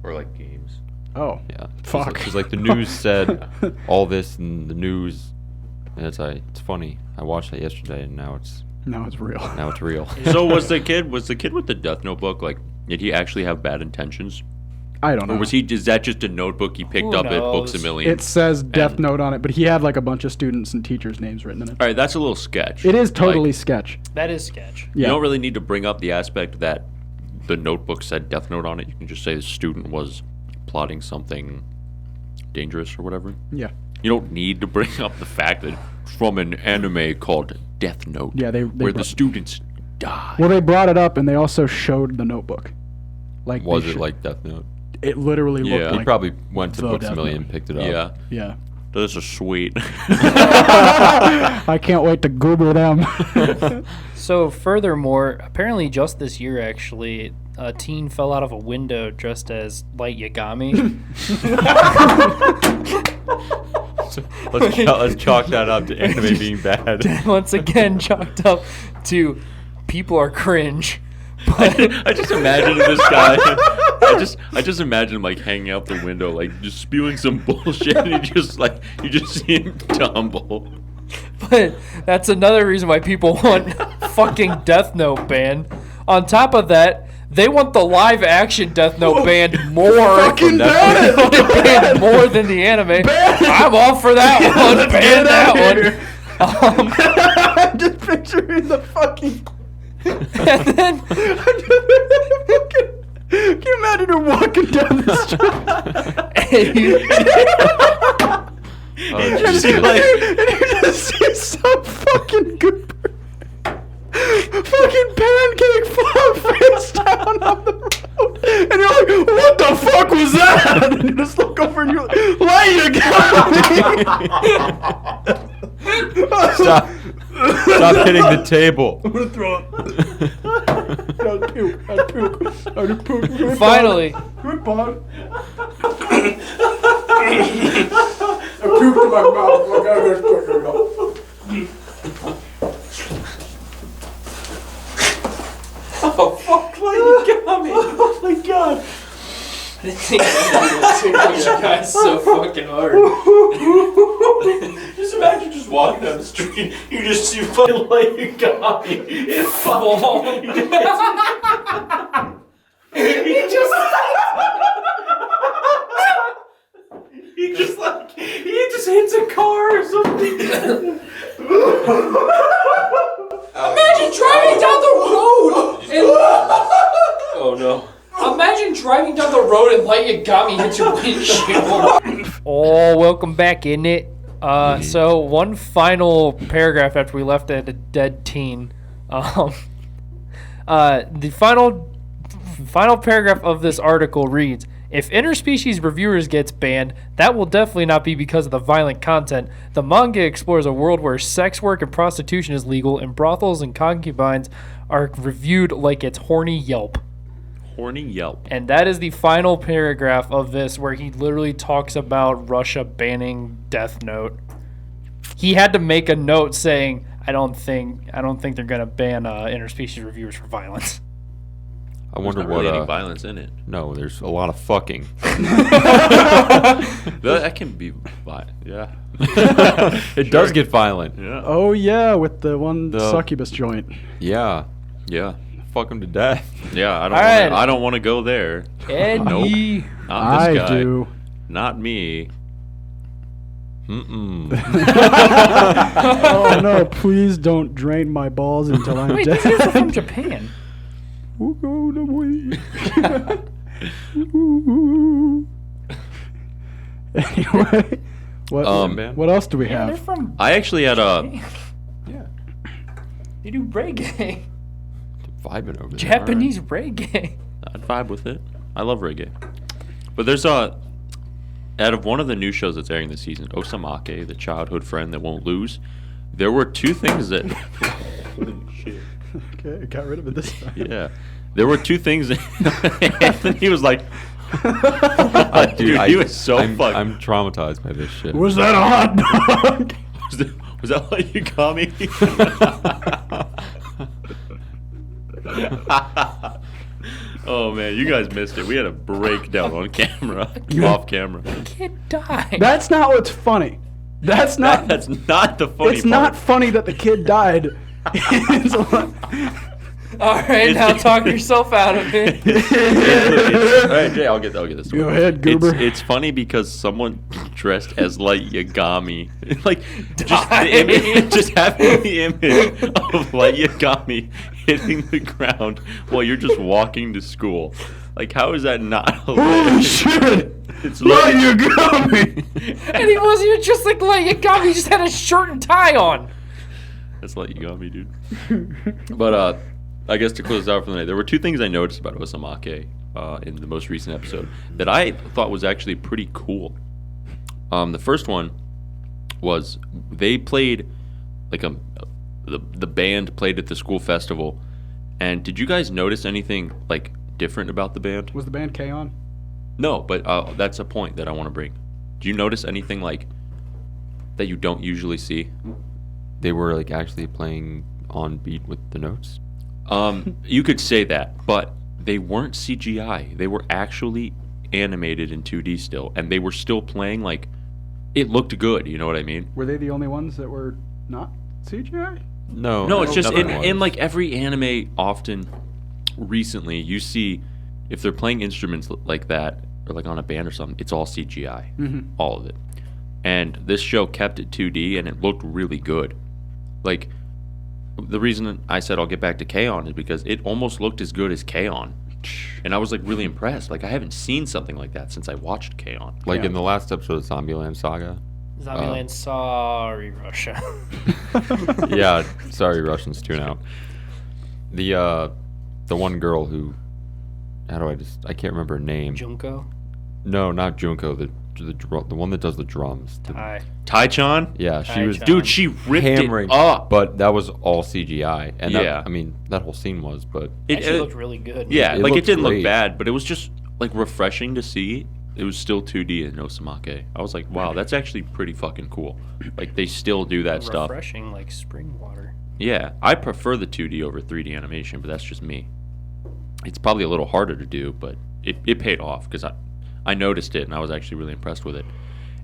Or like games. Oh, Yeah. Fuck. She's like, the news said all this, and the news. And it's like, it's funny. I watched that yesterday, and now it's no, it's real. real. So was the kid with the Death Note book, like, did he actually have bad intentions? I don't know. Or is that just a notebook he picked Who up at Books a knows? Million? It says Death And- Note on it, but he had like a bunch of students and teachers' names written in it. All right, that's a little sketch. It is totally Like, sketch. That is sketch. You Yeah. don't really need to bring up the aspect that the notebook said Death Note on it. You can just say the student was plotting something dangerous or whatever. Yeah. You don't need to bring up the fact that it's from an anime called Death Note. Yeah, they where the brought- students die. Well, they brought it up and they also showed the notebook. Like Was they it showed- like Death Note? It literally Yeah. looked He He like probably went to the Books a Death Million Note. and picked it up. Yeah. yeah. Those are sweet. I can't wait to Google them. So furthermore, apparently just this year, actually, a teen fell out of a window dressed as Light Yagami. Let's chalk that up to anime being bad. Once again, chalked up to people are cringe. But I just imagine this guy. I just imagine him like hanging out the window, like just spewing some bullshit, and you just see him tumble. But that's another reason why people want fucking Death Note banned. On top of that, they want the live action Death Note banned more. Fucking ban it! Banned more than the anime. I'm all for that one. Ban that one. I'm just picturing the fucking. And then Can you imagine her walking down the street? Oh, and Jesus. you just see some fucking goober, fucking pancake fall face down on the road, and you're like, "What the fuck was that?" And you just look over and you're like, "Light Yagami!" Stop hitting the table. I'm gonna throw up. I'd puke. finally, Goodbye. I puked in my mouth. I gotta go to the oh fuck, Light Yagami! Oh my god! I didn't think you guys so fucking hard. Just imagine just walking down the street, you just see fucking Light Yagami. It's Fall. He just hits a car or something. Imagine driving down the road and Oh no. imagine driving down the road and Light Yagami hits your windshield. Oh, welcome back, isn't it? So one final paragraph after we left at a dead teen. The final paragraph of this article reads: if interspecies reviewers gets banned, that will definitely not be because of the violent content. The manga explores a world where sex work and prostitution is legal, and brothels and concubines are reviewed like it's horny Yelp. Horny Yelp. And that is the final paragraph of this, where he literally talks about Russia banning Death Note. He had to make a note saying, I don't think they're gonna ban interspecies reviewers for violence. I wonder There's not what. really any violence in it. No, there's a lot of fucking. That can be violent. Yeah. It does get violent. Yeah. Oh yeah, with the one The- succubus joint. Yeah. Yeah. Fuck him to death. Yeah. Alright. I don't want to go there. Eddie. Not this I guy. do. Not me. Mm-mm. Oh no! Please don't drain my balls until I'm Wait, dead. these are from Japan. Who go away? Anyway, what else do we Yeah, they're have? from I actually had a. Yeah. They do reggae. Vibing over there. Japanese reggae. I'd vibe with it. I love reggae. But there's out of one of the new shows that's airing this season, Osamake, the childhood friend that won't lose, there were two things that. Holy shit. Okay, got rid of it this time. Yeah. There were two things that Anthony was like, dude, he was so I'm fucked. traumatized by this shit. Was that a hot dog? Was that what you got me? Oh man, you guys missed it. We had a breakdown on camera, off camera. Kid died. That's not what's funny. That's not. That's not the funny It's part. not funny that the kid died. It's a- All right, now talk yourself out of it. All right, Jay, I'll get this. Go ahead, Goober. It's funny because someone dressed as Light Yagami, like just Died. just having the image of Light Yagami hitting the ground while you're just walking to school. Like, how is that not Holy hilarious? shit! It's Light Yagami! And he wasn't even just like Light Yagami, he just had a shirt and tie on. That's Light Yagami, dude. But I guess to close out for the night, there were two things I noticed about Osamake in the most recent episode that I thought was actually pretty cool. The first one was they played like the band played at the school festival. And did you guys notice anything like different about the band? Was the band K-On? No, but that's a point that I want to bring. Do you notice anything like that you don't usually see? They were like actually playing on beat with the notes. You could say that, but they weren't CGI. They were actually animated in 2D still, and they were still playing like it looked good. You know what I mean? Were they the only ones that were not CGI? No, it's just nothing in was. like every anime. Often, recently, you see if they're playing instruments like that or like on a band or something, it's all CGI, all of it. And this show kept it 2D, and it looked really good. Like the reason I said I'll get back to K-On! Is because it almost looked as good as K-On! And I was like really impressed. Like I haven't seen something like that since I watched K-On! Like Yeah. in the last episode of Zombieland Saga. Zombieland, sorry, Russia. Yeah, sorry, Russians, tune out. The one girl who, I can't remember her name. Junko? No, not Junko. The one that does the drums. Hi. Tai-chan? Yeah, she was Tai-chan. Dude, she ripped hammering it up. but that was all CGI. And that, Yeah. I mean, that whole scene was, but It, Actually looked really good. yeah, It like it looked didn't look great. bad, but it was just like refreshing to see. It was still 2D in Osamake. I was like, wow, that's actually pretty fucking cool. Like they still do that stuff. Refreshing like spring water. Yeah, I prefer the 2D over 3D animation, but that's just me. It's probably a little harder to do, but it paid off because I noticed it and I was actually really impressed with it.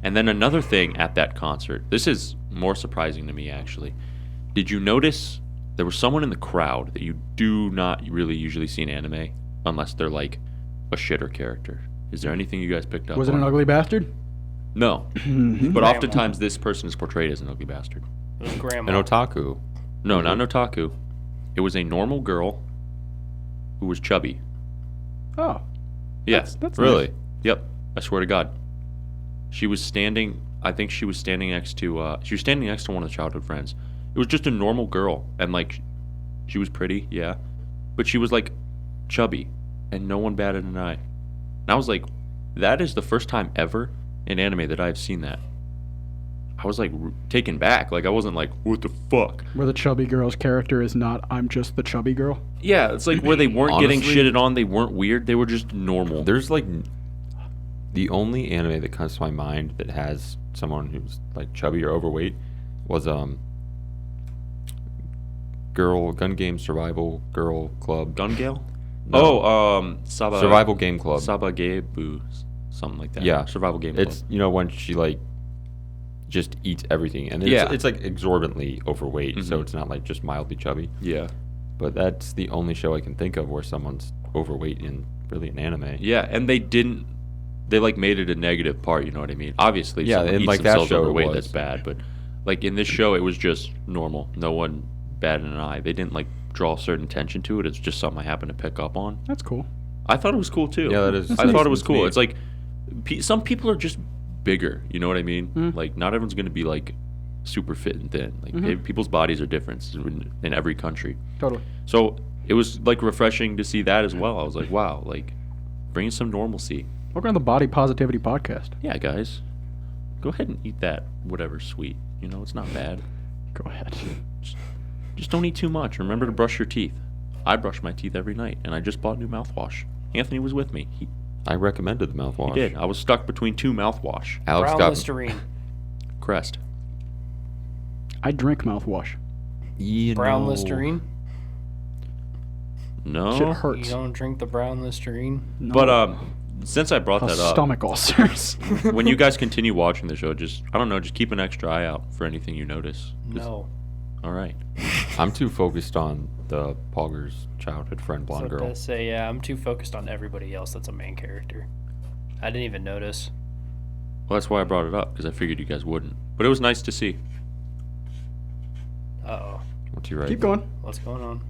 And then another thing at that concert, this is more surprising to me actually. Did you notice there was someone in the crowd that you do not really usually see in anime unless they're like a shitter character? Is there anything you guys picked up Was it on? an ugly bastard? No. But oftentimes this person is portrayed as an ugly bastard. It was grandma. an otaku. No, not an otaku. It was a normal girl who was chubby. Oh, Yeah, that's really. nice. Yep, I swear to God. She was standing. I think she was standing next to. She was standing next to one of the childhood friends. It was just a normal girl, and like, she was pretty, yeah, but she was like chubby, and no one batted an eye. And I was like, that is the first time ever in anime that I've seen that. I was like taken back. Like I wasn't like, what the fuck? Where the chubby girl's character is not, I'm just the chubby girl. Yeah, it's like where they weren't getting Honestly- shitted on. They weren't weird. They were just normal. There's like the only anime that comes to my mind that has someone who's like chubby or overweight was Gun Game Survival Girl Club. Gun Gale? No. Oh, Saba. Survival Game Club. Sabagebu, something like that. Yeah. Survival Game It's Club. when she like just eats everything, and Yeah. it's like exorbitantly overweight, so Mhm. it's not like just mildly chubby. Yeah. But that's the only show I can think of where someone's overweight in really an anime. Yeah, and they like made it a negative part, you know what I mean? Obviously, Yeah, someone in, eats like, that themselves show it overweight, was. that's bad, but like in this show it was just normal. No one batted an eye. They didn't like draw certain attention to it. It's just something I happened to pick up on. That's cool. I thought it was cool too. Yeah, that is- I thought it was It's cool. neat. It's like some people are just bigger. You know what I mean? Like not everyone's gonna be like super fit and thin. Like people's bodies are different in every country. Totally. So it was like refreshing to see that as well. I was like, wow, like bring some normalcy. Welcome to the Body Positivity Podcast. Yeah, guys, go ahead and eat that whatever sweet. You know, it's not bad. Go ahead. Just don't eat too much. Remember to brush your teeth. I brush my teeth every night, and I just bought new mouthwash. Anthony was with me. He I recommended the mouthwash. did. I was stuck between two mouthwash. Alex Brown got Listerine. Crest. I drink mouthwash. Brown No. Listerine. No. Shit You hurts. don't drink the brown Listerine. No. But since I brought that up, Stomach ulcers. when you guys continue watching the show, just I don't know, just keep an extra eye out for anything you notice. No. All right. I'm too focused on the Pogger's childhood friend, blonde So girl. to say, yeah, I'm too focused on everybody else that's a main character. I didn't even notice. Well, that's why I brought it up because I figured you guys wouldn't. But it was nice to see. Uh-oh. What's he right? Keep going. What's going on?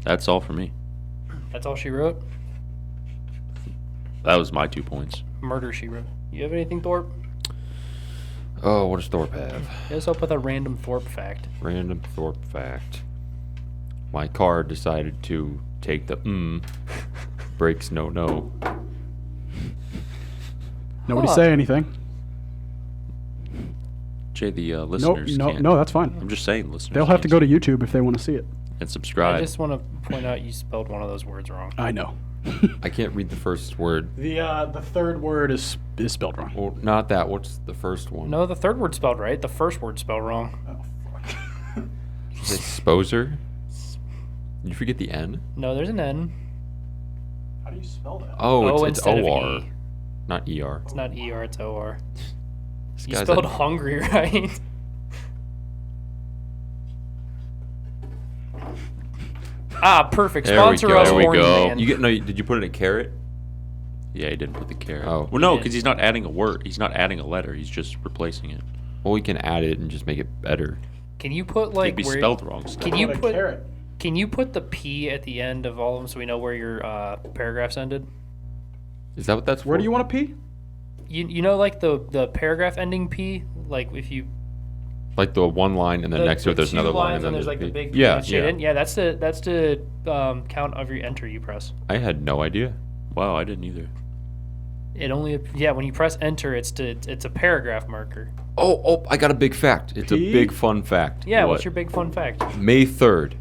That's all for me. That's all she wrote? That was my 2 points. Murder, she wrote. You have anything, Thorpe? Oh, what does Thorpe have? Hit us up with a random Thorpe fact. Random Thorpe fact. My car decided to take the brakes no. Nobody Huh. say anything. Jay, the listeners can't. No, that's fine. I'm just saying, listeners. They'll have to can't go to see YouTube if they want to see it. and subscribe. I just want to point out you spelled one of those words wrong. I know. I can't read the first word. The third word is spelled wrong. Well, not that. What's the first one? No, the third word's spelled right. The first word's spelled wrong. Oh, fuck. Is it Sposer? Did you forget the N? No, there's an N. How do you spell that? Oh, it's instead of OR, E. not ER. It's not ER, it's OR. This You guy's spelled a- hungry, right? Perfect. There we Sponsor go. us, There we Horny go. Man. You get no? Did you put it in carrot? Yeah, he didn't put the carrot. Oh. Well, no, He because did. he's not adding a word. He's not adding a letter. He's just replacing it. Well, we can add it and just make it better. Can you put It'd like be where? spelled wrong still. Can you What a put? carrot. Can you put the P at the end of all of them so we know where your paragraphs ended? Is that what that's for? Where do you want to pee? You know like the paragraph ending P, like if you Like the one line and then the- next to it the there's two another line lines and then there's like a the P. big Yeah, shade yeah. in. Yeah, that's the count of your enter you press. I had no idea. Wow, I didn't either. It only when you press enter, it's a paragraph marker. Oh, I got a big fact. It's a P? big fun fact. Yeah, What? what's your big fun fact? May 3rd,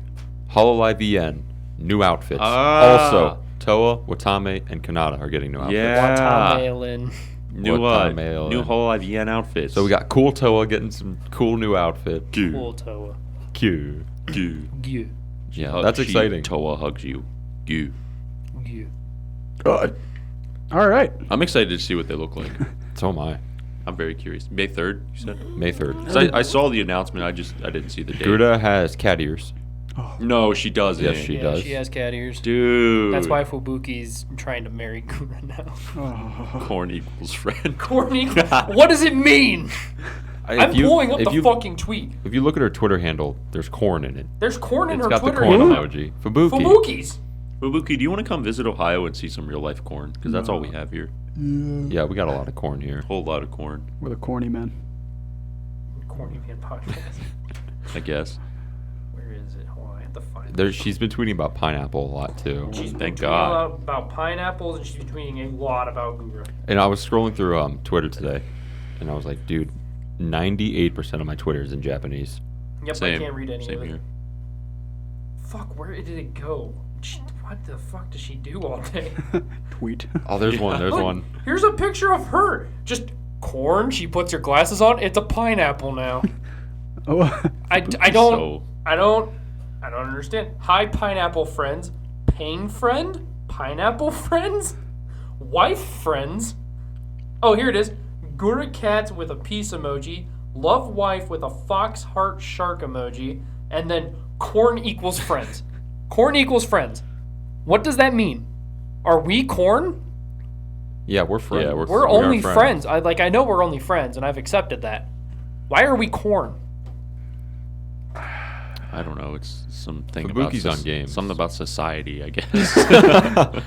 Hololive EN, new outfits. Ah. Also, Toa, Watame, and Kanata are getting new outfits. Yeah. Watermelon. New Watermelon. new whole IVN outfits. So we got cool Toa getting some cool new outfit. Cool Toa. Q. Goo. Goo. Yeah, that's exciting. Toa hugs you. Goo. Goo. All right. I'm excited to see what they look like. So am I. I'm very curious. May 3rd, you said? May 3rd. 'Cause I saw the announcement. I didn't see the date. Gouda has cat ears. No, she doesn't. Yes, she does. She has cat ears. Dude. That's why Fubuki's trying to marry Gura now. corn equals friend. Corny. What does it mean? I'm pulling up the fucking tweet. If you look at her Twitter handle, there's corn in it. There's corn in It's her got Twitter the corn handle. emoji. Fubuki. Fubuki's. Fubuki, do you want to come visit Ohio and see some real life corn? Because that's all we have here. Yeah, we got a lot of corn here. Whole lot of corn, We're the corny men. Corny Man podcast. I guess. Where is it? Hold on, I have to find it. There, she's been tweeting about pineapple a lot too. She's been Thank tweeting God. a lot about pineapples, and she's been tweeting a lot about Gura. And I was scrolling through Twitter today, and I was like, dude, 98% of my Twitter is in Japanese. Yep, Same. I can't read any Same of it. here. Fuck, where did it go? What the fuck does she do all day? Tweet. Oh, there's one. There's Look, one. Here's a picture of her. Just corn. She puts her glasses on. It's a pineapple now. Oh, I don't understand. Hi, pineapple friends. Pain friend? Pineapple friends? Wife friends? Oh, here it is. Gura cats with a peace emoji. Love wife with a fox heart shark emoji. And then corn equals friends. Corn equals friends. What does that mean? Are we corn? Yeah, we're friends. Yeah, We're we are only friends. I know we're only friends, and I've accepted that. Why are we corn? I don't know. It's something Fubuki's about on games. Something about society, I guess.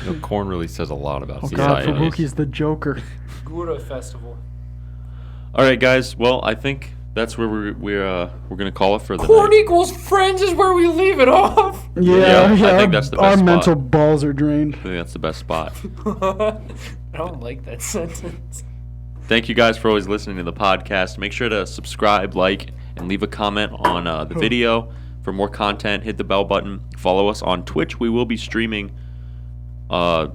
You know, corn really says a lot about oh God, society. Fubuki's the Joker. Gura festival. All right, guys. Well, I think that's where we're gonna call it for the Corn night. equals friends is where we leave it off. Yeah, I think that's the Our best spot. mental balls are drained. I think that's the best spot. I don't like that sentence. Thank you guys for always listening to the podcast. Make sure to subscribe, like, and leave a comment on the video. For more content, hit the bell button. Follow us on Twitch. We will be streaming We're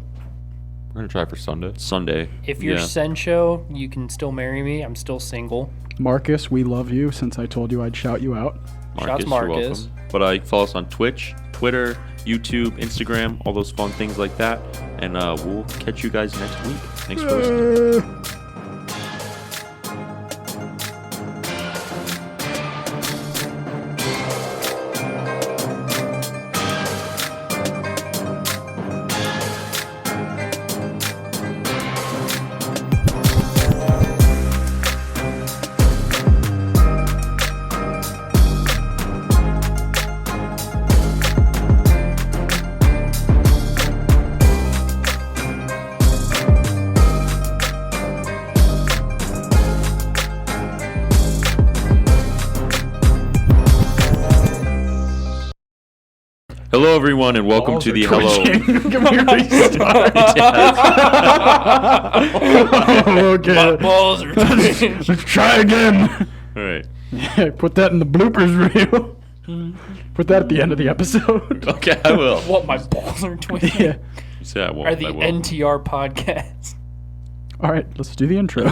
gonna try for Sunday. Sunday. If you're Yeah. Sensho, you can still marry me. I'm still single. Marcus, we love you since I told you I'd shout you out. Shouts You're Marcus. welcome. But you can follow us on Twitch, Twitter, YouTube, Instagram, all those fun things like that. And we'll catch you guys next week. Thanks for listening. Hello, everyone, and welcome Balls to are the Hello. twitching. Can we restart? My Okay. balls are twitching. Let's try again. All right. Put that in the bloopers reel. Put that at the end of the episode. Okay, I will. What, my balls are twitching? Yeah. Say I won't. Or the I will. NTR podcast. All right, let's do the intro.